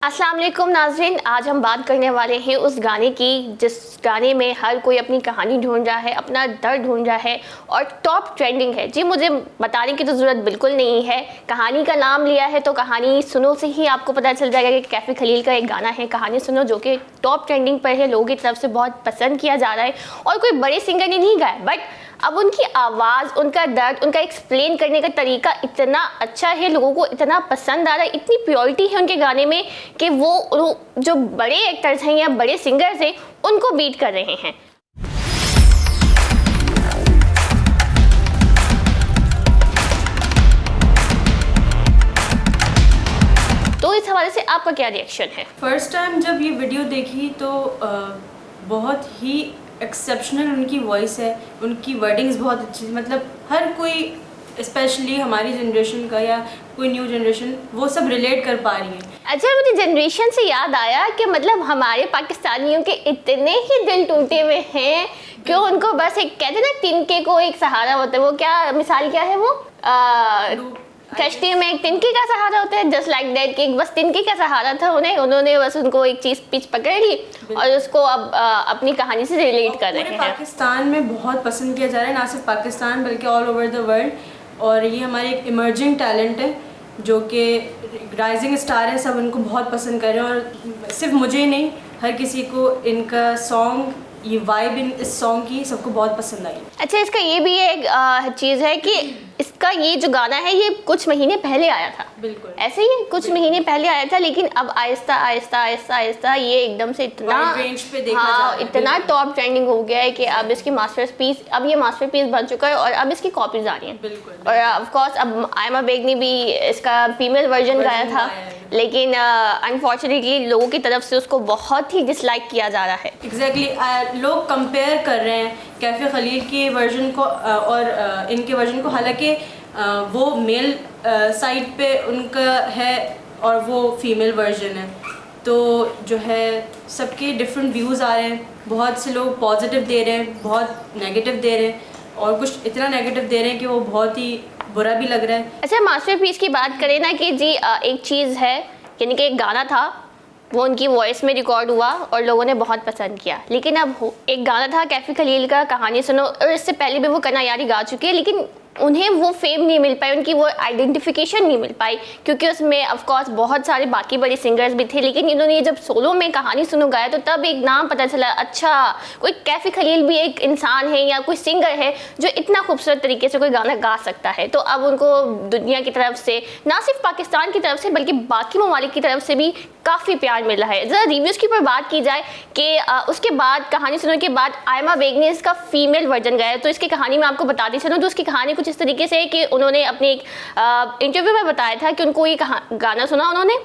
अस्सलाम वालेकुम नाज़रीन, आज हम बात करने वाले हैं उस गाने की जिस गाने में हर कोई अपनी कहानी ढूंढ रहा है, अपना दर्द ढूंढ रहा है और टॉप ट्रेंडिंग है। जी, मुझे बताने की तो ज़रूरत बिल्कुल नहीं है, कहानी का नाम लिया है तो कहानी सुनो से ही आपको पता चल जाएगा कि कैफ़ी खलील का एक गाना है कहानी सुनो, जो कि टॉप ट्रेंडिंग पर है, लोगों की तरफ से बहुत पसंद किया जा रहा है और कोई बड़े सिंगर ने नहीं गाया, बट अब उनकी आवाज़, उनका दर्द, उनका एक्सप्लेन करने का तरीका इतना अच्छा है, लोगों को इतना पसंद आ रहा है, इतनी प्योरिटी है उनके गाने में कि वो जो बड़े एक्टर्स हैं या बड़े सिंगर्स हैं उनको बीट कर रहे हैं। तो इस हवाले से आपका क्या रिएक्शन है? फर्स्ट टाइम जब ये वीडियो देखी तो बहुत ही एक्सेप्शनल उनकी वॉइस है, उनकी वर्डिंग्स बहुत अच्छी, मतलब हर कोई स्पेशली हमारी जनरेशन का या कोई न्यू जनरेशन वो सब रिलेट कर पा रही है। अच्छा, मुझे जनरेशन से याद आया कि मतलब हमारे पाकिस्तानियों के इतने ही दिल टूटे हुए हैं कि उनको बस एक कहते हैं ना, तिनके को एक सहारा होता है। वो क्या मिसाल क्या है वो कश्ती में एक तिनके का सहारा होता है, जस्ट लाइक दैट कि बस तिनके का सहारा था उन्होंने बस उनको एक चीज़ पिच पकड़ ली और उसको अब अपनी कहानी से रिलेट कर रहे हैं। पाकिस्तान में बहुत पसंद किया जा रहा है, ना सिर्फ पाकिस्तान बल्कि ऑल ओवर द वर्ल्ड, और ये हमारे एक इमर्जिंग टैलेंट है जो कि राइजिंग स्टार है, सब उनको बहुत पसंद कर रहे हैं और सिर्फ मुझे ही नहीं, हर किसी को इनका सॉन्ग, ये वाइब इस सॉन्ग की सबको बहुत पसंद आई। अच्छा, इसका ये भी एक चीज़ है कि इसका ये जो गाना है ये कुछ महीने पहले आया था, बिल्कुल ऐसे ही कुछ महीने पहले आया था, लेकिन अब आहिस्ता आहिस्ता आहिस्ता आहिस्ता ये एकदम से इतना रेंज पे देखा जा रहा है, इतना टॉप ट्रेंडिंग हो गया है कि अब इसकी मास्टरपीस, अब ये मास्टरपीस बन चुका है और अब इसकी कॉपीज आ रही हैं। बिल्कुल। और ऑफ कोर्स अब आयमा बेग ने भी इसका फीमेल वर्जन गाया था, लेकिन अनफॉर्चुनेटली लोगों की तरफ से उसको बहुत ही डिसलाइक किया जा रहा है। एग्जैक्टली लोग कंपेयर कर रहे हैं कैफ़ी खलील के वर्जन को और इनके वर्जन को, हालांकि वो मेल साइड पे उनका है और वो फीमेल वर्जन है, तो जो है सबके डिफरेंट व्यूज़ आ रहे हैं, बहुत से लोग पॉजिटिव दे रहे हैं, बहुत नेगेटिव दे रहे हैं और कुछ इतना नेगेटिव दे रहे हैं कि वो बहुत ही बुरा भी लग रहा है। अच्छा, मास्टरपीस की बात करें ना कि जी एक चीज़ है, यानी कि एक गाना था वो उनकी वॉइस में रिकॉर्ड हुआ और लोगों ने बहुत पसंद किया, लेकिन अब एक गाना था कैफ़ी खलील का कहानी सुनो, और इससे पहले भी वो कना यारी गा चुके हैं, लेकिन उन्हें वो फेम नहीं मिल पाई, उनकी वो आइडेंटिफिकेशन नहीं मिल पाई, क्योंकि उसमें ऑफ कोर्स बहुत सारे बाकी बड़े सिंगर्स भी थे, लेकिन इन्होंने जब सोलो में कहानी सुनो गाया तो तब एक नाम पता चला, अच्छा कोई कैफ़ी खलील भी एक इंसान है या कोई सिंगर है जो इतना खूबसूरत तरीके से कोई गाना गा सकता है। तो अब उनको दुनिया की तरफ से, ना सिर्फ पाकिस्तान की तरफ से बल्कि बाकी ममालिक की तरफ से भी काफ़ी प्यार मिल रहा है। ज़रा रिव्यूज़ की पर बात की जाए कि उसके बाद कहानी सुनने के बाद आयमा बेग ने इसका फीमेल वर्जन गाया, तो इसकी कहानी मैं आपको बताती चलूँ। तो उसकी कहानी कुछ इस तरीके से है कि उन्होंने अपने एक इंटरव्यू में बताया था कि उनको ये गाना सुना उन्होंने,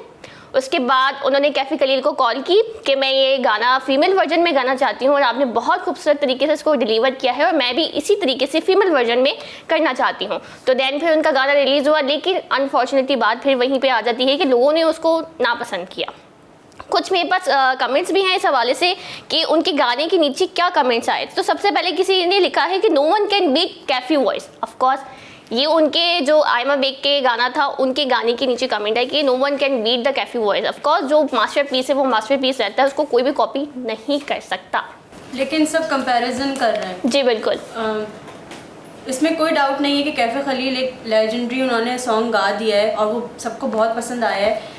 उसके बाद उन्होंने कैफ़ी खलील को कॉल की कि मैं ये गाना फीमेल वर्जन में गाना चाहती हूँ और आपने बहुत खूबसूरत तरीके से इसको डिलीवर किया है और मैं भी इसी तरीके से फीमेल वर्जन में करना चाहती हूँ। तो देन फिर उनका गाना रिलीज़ हुआ, लेकिन अनफॉर्चुनेटली बात फिर वहीं पे आ जाती है कि लोगों ने उसको नापसंद किया। कुछ मेरे पास कमेंट्स भी हैं इस हवाले से कि उनके गाने के नीचे क्या कमेंट्स आए। तो सबसे पहले किसी ने लिखा है कि no one can beat Kaifi voice. Of course ये उनके जो आयमा बेग के गाना था उनके गाने के नीचे कमेंट है कि no one can beat the Kaifi voice. Of course जो मास्टरपीस है वो मास्टरपीस रहता है, उसको कोई भी कॉपी नहीं कर सकता, लेकिन सब कंपैरिजन कर रहे हैं। जी बिल्कुल, इसमें कोई डाउट नहीं है कि कैफ़ी खलील एक लेजेंडरी उन्होंने सॉन्ग गा दिया है और वो सबको बहुत पसंद आया है।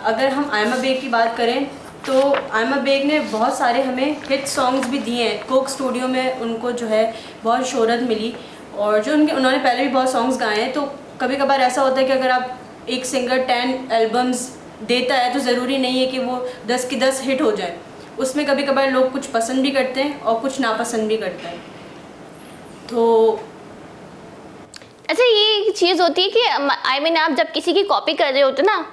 अगर हम आयमा बेग की बात करें तो आयमा बेग ने बहुत सारे हमें हिट सॉन्ग्स भी दिए हैं, कोक स्टूडियो में उनको जो है बहुत शोहरत मिली, और जो उन्होंने पहले भी बहुत सॉन्ग्स गाए हैं। तो कभी कभार ऐसा होता है कि अगर आप एक सिंगर 10 एल्बम्स देता है तो ज़रूरी नहीं है कि वो 10 की 10 हिट हो जाए, उसमें कभी कभार लोग कुछ पसंद भी करते हैं और कुछ नापसंद भी करते हैं। तो अच्छा, ये एक चीज़ होती है कि आई मीन आप जब किसी की कॉपी कर रहे होते ना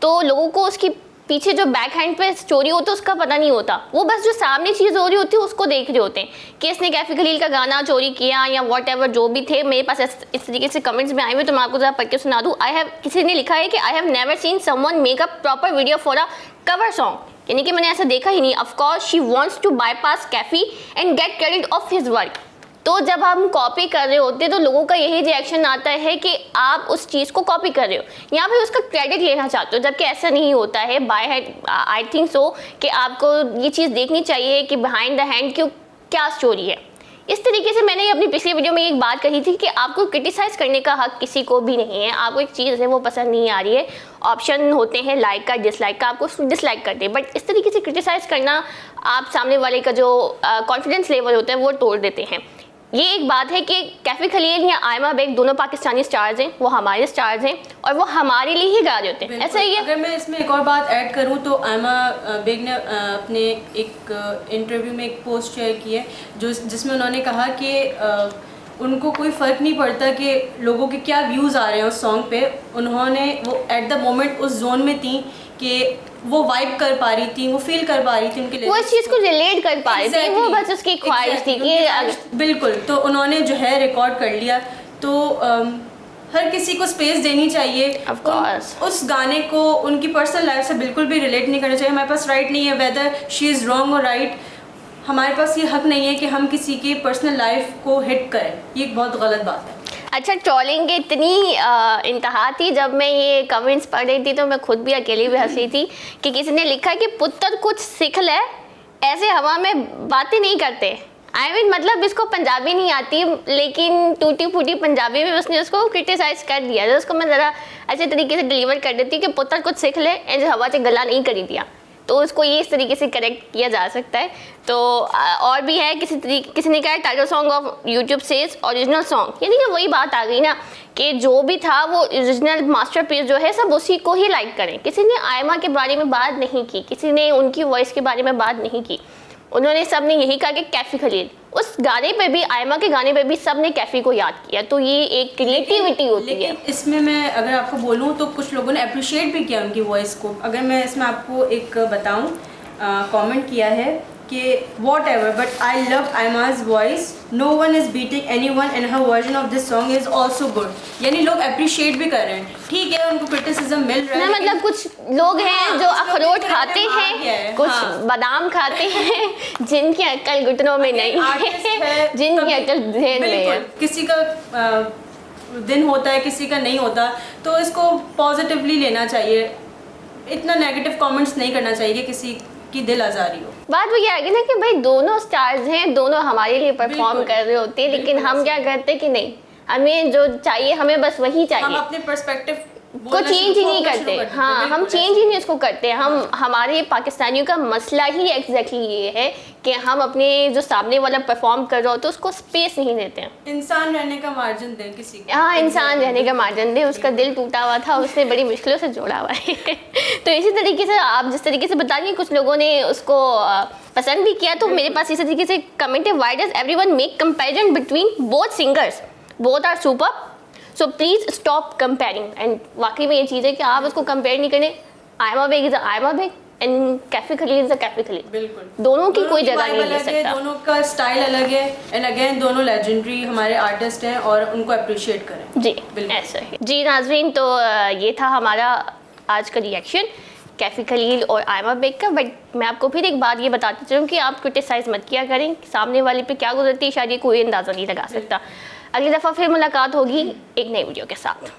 तो लोगों को उसकी पीछे जो बैक हैंड पे स्टोरी होती है उसका पता नहीं होता, वो बस जो सामने चीज़ हो रही होती है उसको देख रहे होते हैं कि इसने कैफ़ी खलील का गाना चोरी किया या वॉट एवर जो भी थे। मेरे पास इस तरीके से कमेंट्स में आए हुए, तो मैं आपको ज़रा पढ़ के सुना दूँ। किसी ने लिखा है कि I have never seen someone make a proper video for a cover song, यानी कि मैंने ऐसा देखा ही नहीं। Of course she wants to bypass Kaifi and get credit of his work. तो जब हम कॉपी कर रहे होते हैं तो लोगों का यही रिएक्शन आता है कि आप उस चीज़ को कॉपी कर रहे हो या फिर उसका क्रेडिट लेना चाहते हो, जबकि ऐसा नहीं होता है। By hand I think so कि आपको ये चीज़ देखनी चाहिए कि बिहाइंड द हैंड क्यों क्या स्टोरी है। इस तरीके से मैंने अपनी पिछली वीडियो में एक बात कही थी कि आपको क्रिटिसाइज़ करने का हक किसी को भी नहीं है। आपको एक चीज़ है वो पसंद नहीं आ रही है, ऑप्शन होते हैं लाइक का, डिसलाइक का, आपको डिसलाइक करते हैं, बट इस तरीके से क्रिटिसाइज़ करना आप सामने वाले का जो कॉन्फिडेंस लेवल होता है वो तोड़ देते हैं। ये एक बात है कि कैफ़ी खलील या आयमा बेग दोनों पाकिस्तानी स्टार्स हैं, वो हमारे स्टार्स हैं और वो हमारे लिए ही गा रहे होते हैं। ऐसा ही है। अगर मैं इसमें एक और बात ऐड करूं तो आयमा बेग ने अपने एक इंटरव्यू में एक पोस्ट शेयर की है जिसमें उन्होंने कहा कि उनको कोई फ़र्क नहीं पड़ता कि लोगों के क्या व्यूज़ आ रहे हैं उस सॉन्ग पे। उन्होंने वो एट द मोमेंट उस जोन में थी कि वो वाइब कर पा रही थी, वो फील कर पा रही थी उनके लिए, वो इस चीज़ को रिलेट कर पा रही थी, वो बस उसकी ख्वाहिश थी कि बिल्कुल। तो उन्होंने जो है रिकॉर्ड कर लिया। तो हर किसी को स्पेस देनी चाहिए। Of course. उस गाने को उनकी पर्सनल लाइफ से बिल्कुल भी रिलेट नहीं करना चाहिए। हमारे पास राइट नहीं है, वेदर शी इज़ रॉन्ग और राइट, हमारे पास ये हक नहीं है कि हम किसी की पर्सनल लाइफ को हिट करें। ये एक बहुत गलत बात है। अच्छा, ट्रोलिंग की इतनी इंतहा थी, जब मैं ये कमेंट्स पढ़ रही थी तो मैं खुद भी अकेली भी हंस रही थी कि किसी ने लिखा कि पुत्र कुछ सीख ले, ऐसे हवा में बातें नहीं करते। आई मीन मतलब इसको पंजाबी नहीं आती, लेकिन टूटी फूटी पंजाबी में उसने उसको क्रिटिसाइज कर दिया। तो उसको मैं ज़रा अच्छे तरीके से डिलीवर कर देती कि पुत्र कुछ सीख ले, ऐसे हवा से गला नहीं करी दिया। तो उसको ये इस तरीके से करेक्ट किया जा सकता है। तो और भी है, किसी ने कहा title song of YouTube says original song, यानी कि वही बात आ गई ना कि जो भी था वो ओरिजिनल मास्टरपीस जो है सब उसी को ही लाइक करें। किसी ने आयमा के बारे में बात नहीं की, किसी ने उनकी वॉइस के बारे में बात नहीं की। उन्होंने सब ने यही कहा कि कैफ़ी खलील, उस गाने पे भी, आयमा के गाने पे भी सब ने कैफ़ी को याद किया। तो ये एक क्रिएटिविटी होती है। इसमें मैं अगर आपको बोलूँ तो कुछ लोगों ने अप्रिशिएट भी किया उनकी वॉइस को। अगर मैं इसमें आपको एक बताऊँ, कमेंट किया है कि whatever but I love Aima's voice, no one is beating any one and her version of this song is also good. यानी लोग अप्रिशिएट भी कर रहे हैं। ठीक है, उनको क्रिटिसिज्म मिल रहा है, मतलब कुछ लोग हैं जो अखरोट खाते हैं, कुछ बादाम खाते हैं, जिनकी अक्ल घुटनों में नहीं है, जिनकी अक्ल ज़हन में है। किसी का दिन होता है, किसी का नहीं होता, तो इसको पॉजिटिवली लेना चाहिए। इतना नेगेटिव कमेंट्स नहीं करना चाहिए कि किसी की दिल आज़ारी हो। बात वो ये आ गई ना कि भाई दोनों स्टार्स हैं, दोनों हमारे लिए परफॉर्म कर रहे होते हैं, लेकिन हम क्या करते कि नहीं, हमें जो चाहिए हमें बस वही चाहिए। हम अपने पर्सपेक्टिव को चेंज ही नहीं करते। हाँ, हम चेंज ही नहीं उसको करते। हम हमारे पाकिस्तानियों का मसला ही एग्जैक्टली ये है कि हम अपने जो सामने वाला परफॉर्म कर रहा होता है उसको स्पेस नहीं देते हैं। इंसान रहने का मार्जिन दें किसी को। हाँ, इंसान रहने का मार्जिन दें। उसका दिल टूटा हुआ था, उसने बड़ी मुश्किलों से जोड़ा हुआ है। तो इसी तरीके से आप जिस तरीके से बता रही हैं, कुछ लोगों ने उसको पसंद भी किया। तो मेरे पास इसी तरीके से कमेंट है, why does everyone make comparison between both singers, both are super, so please stop comparing. And वाकई में ये चीज़ है कि आप उसको कंपेयर नहीं करें। Aima Baig is Aima Baig and Kaifi Khalil is Kaifi Khalil. बिल्कुल, दोनों की कोई जगह नहीं ले सकता। दोनों का स्टाइल अलग है एंड अगेन दोनों लेजेंडरी हमारे आर्टिस्ट हैं और उनको अप्रिशिएट करें। जी, ऐसा है जी नाज़रीन। तो ये था हमारा आज का रिएक्शन कैफ़ी खलील और आयमा बेग का। बट मैं आपको फिर एक बात ये बताती चलूँ कि आप क्रिटिसाइज़ मत किया करें, सामने वाले पे क्या गुजरती है शायद ये कोई अंदाज़ा नहीं लगा सकता। अगली दफ़ा फिर मुलाकात होगी एक नई वीडियो के साथ।